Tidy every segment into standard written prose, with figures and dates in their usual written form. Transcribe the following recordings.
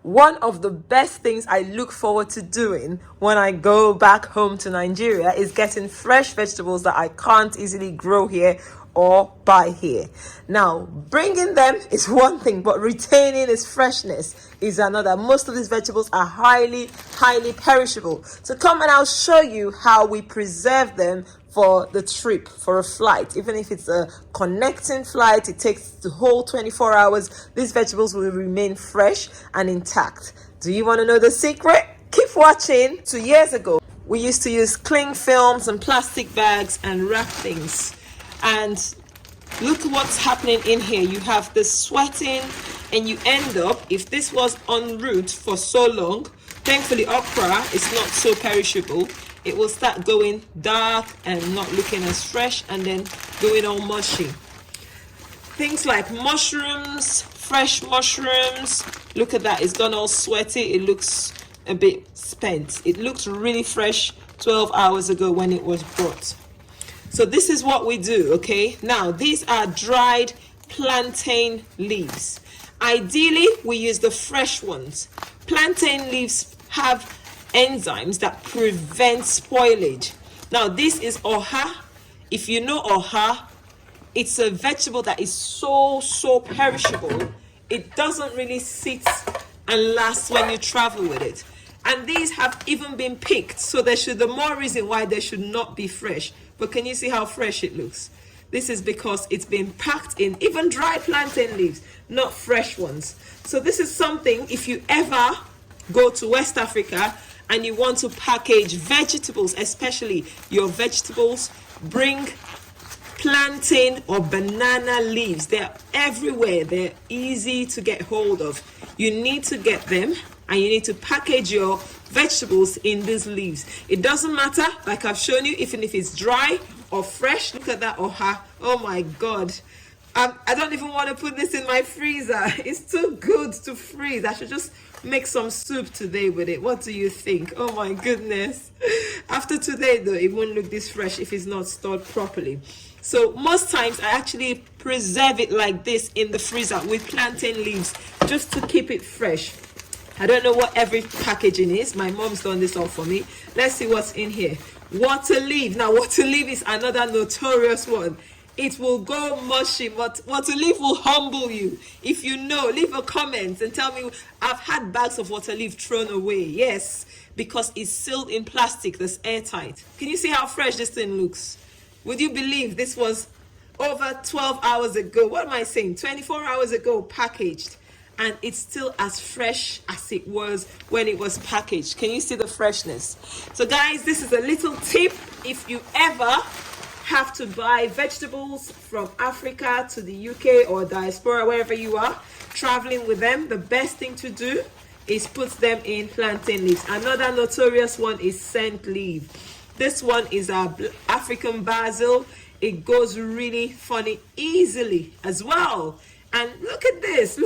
one of the best things I look forward to doing when I go back home to Nigeria is getting fresh vegetables that I can't easily grow here or buy here. Now, bringing them is one thing, but retaining its freshness is another. Most of these vegetables are highly perishable. So come and I'll show you how we preserve them for the trip, for a flight. Even if it's a connecting flight, it takes the whole 24 hours. These vegetables will remain fresh and intact. Do you want to know the secret? Keep watching. 2 years ago, we used to use cling films and plastic bags and wrap things. And look what's happening in here. You have the sweating, and you end up, if this was en route for so long, thankfully okra is not so perishable, it will start going dark and not looking as fresh, and then going all mushy. Things like mushrooms, fresh mushrooms, look at that, it's gone all sweaty, it looks a bit spent. It looked really fresh 12 hours ago when it was brought. So this is what we do, okay? Now, these are dried plantain leaves. Ideally, we use the fresh ones. Plantain leaves have enzymes that prevent spoilage. Now, this is oha. If you know oha, it's a vegetable that is so perishable. It doesn't really sit and last when you travel with it. And these have even been picked, so the more reason why they should not be fresh. But can you see how fresh it looks? This is because it's been packed in even dry plantain leaves, not fresh ones. So this is something, if you ever go to West Africa and you want to package vegetables, especially your vegetables, bring plantain or banana leaves. They're everywhere. They're easy to get hold of. You need to get them, and you need to package your vegetables in these leaves. It doesn't matter, like I've shown you, even if it's dry or fresh. Look at that oha. Oh my god, I don't even want to put this in my freezer. It's too good to freeze. I should just make some soup today with it. What do you think? Oh my goodness. After today though, it won't look this fresh if it's not stored properly. So most times I actually preserve it like this in the freezer with plantain leaves, just to keep it fresh. I don't know what every packaging is. My mom's done this all for me. Let's see what's in here. Water leaf. Now, water leaf is another notorious one. It will go mushy, but water leaf will humble you. If you know, leave a comment and tell me. I've had bags of water leaf thrown away. Yes, because it's sealed in plastic that's airtight. Can you see how fresh this thing looks? Would you believe this was over 12 hours ago? What am I saying? 24 hours ago packaged. And it's still as fresh as it was when it was packaged. Can you see the freshness? So guys, this is a little tip. If you ever have to buy vegetables from Africa to the UK or diaspora, wherever you are, traveling with them, the best thing to do is put them in plantain leaves. Another notorious one is scent leaf. This one is our African basil. It goes really funny easily as well. And look at this,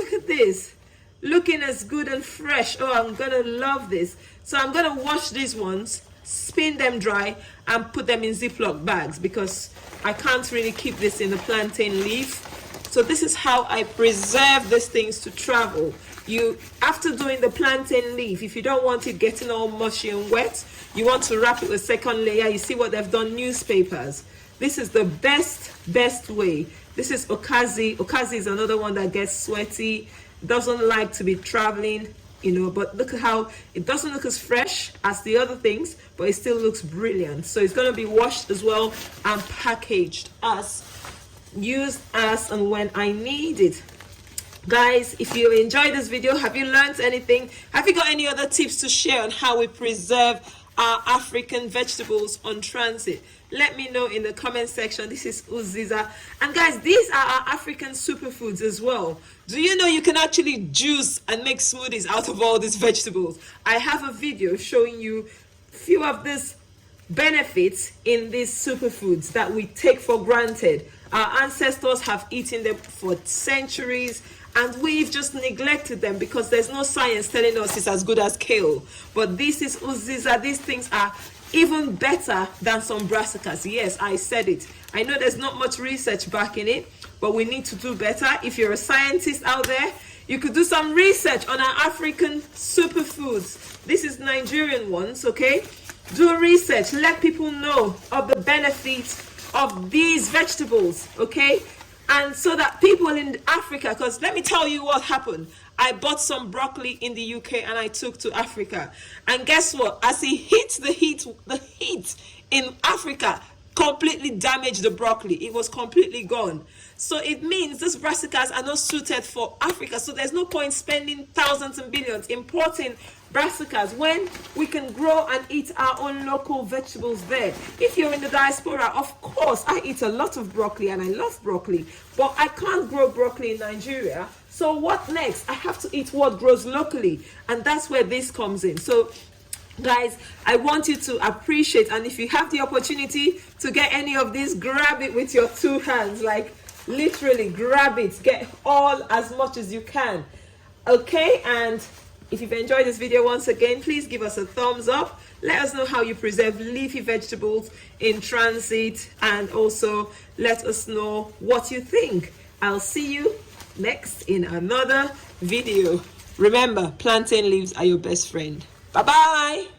looking as good and fresh. Oh, I'm gonna love this. So I'm gonna wash these ones, spin them dry, and put them in Ziploc bags, because I can't really keep this in the plantain leaf. So this is how I preserve these things to travel. You, after doing the plantain leaf, if you don't want it getting all mushy and wet, you want to wrap it with a second layer. You see what they've done, newspapers. This is the best way. This is okazi. Okazi is another one that gets sweaty, doesn't like to be traveling, you know, but look at how it doesn't look as fresh as the other things, but it still looks brilliant. So it's going to be washed as well and packaged as, used as and when I need it. Guys, if you enjoyed this video, have you learned anything? Have you got any other tips to share on how we preserve our African vegetables on transit? Let me know in the comment section. This is uziza. And guys, these are our African superfoods as well. Do you know you can actually juice and make smoothies out of all these vegetables? I have a video showing you a few of these benefits in these superfoods that we take for granted. Our ancestors have eaten them for centuries, and we've just neglected them because there's no science telling us it's as good as kale. But this is uziza. These things are even better than some brassicas. Yes, I said it. I know there's not much research backing it, but we need to do better. If you're a scientist out there, You could do some research on our African superfoods. This is Nigerian ones, okay? Do research. Let people know of the benefits of these vegetables, okay? And so that people in Africa, because let me tell you what happened. I bought some broccoli in the UK and I took to Africa. And guess what? As it hit the heat in Africa completely damaged the broccoli. It was completely gone. So it means these brassicas are not suited for Africa. So there's no point spending thousands and billions importing brassicas when we can grow and eat our own local vegetables there. If you're in the diaspora, of course, I eat a lot of broccoli and I love broccoli, but I can't grow broccoli in Nigeria. So what next? I have to eat what grows locally, and that's where this comes in. So guys, I want you to appreciate, and if you have the opportunity to get any of these, grab it with your 2 hands, like literally grab it, get all as much as you can, okay? And if you've enjoyed this video, once again, please give us a thumbs up. Let us know how you preserve leafy vegetables in transit, and also let us know what you think. I'll see you next in another video. Remember, plantain leaves are your best friend. Bye bye.